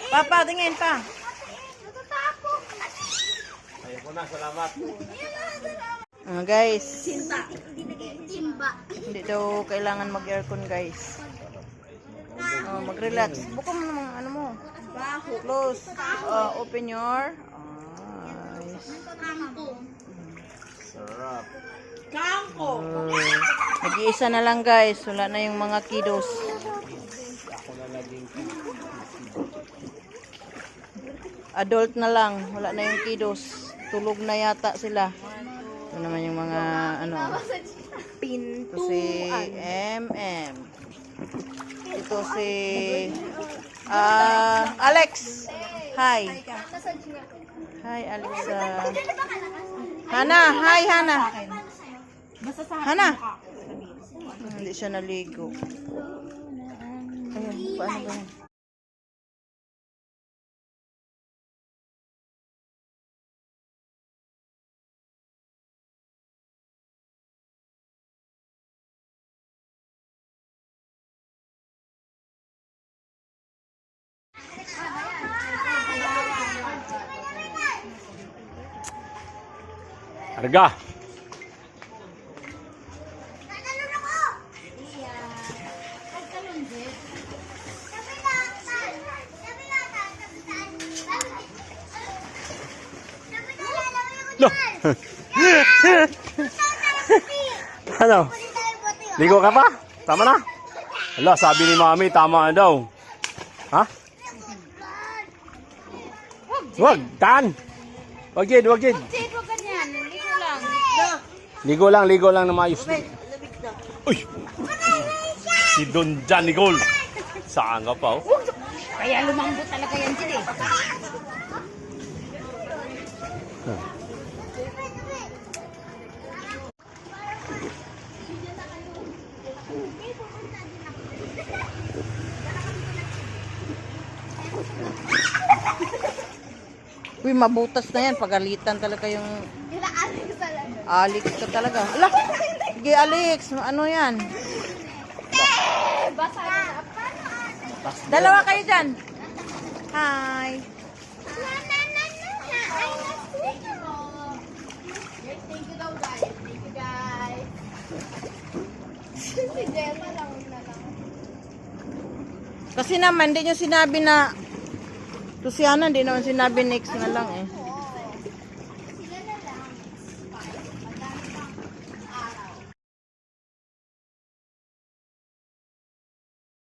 Papa, tingin pa. Ayoko na, salamat. Guys. Simba. Hindi daw kailangan mag-aircon, guys. Mag-relax. Buka mo naman, ano mo. Close. Open your eyes. Sarap. Nag-iisa na lang, guys. Wala na yung mga kiddos. Ako na laging Adult na lang. Wala na yung kiddos. Tulog na yata sila. Ito naman yung mga, ano. Ito si MM. Ito si Alex. Hi. Hi, Alexa. Hana. Hi, Hana. Hana. Hindi siya naligo. Ayan, paano ba yan? Arga. Loh. Ano? Ligo ka pa? Tama na? Ala, sabi ni Mami, tama na daw. Ha? Wag, tan. Wag yun. Ligo lang na maayos. Uy! Si Don Jan Nicole. Saan ka pa, oh? Kaya lumambot talaga yan dyan eh. Uy, mabutas na yan. Pagalitan talaga yung... Alex ka talaga. Ala! Sige, Alex. Ano yan? Dalawa kayo dyan. Hi. Thank you daw guys. Thank you guys. Si Gemma lang na lang. Kasi naman, hindi nyo sinabi na... Luciana, hindi naman sinabi next na lang eh.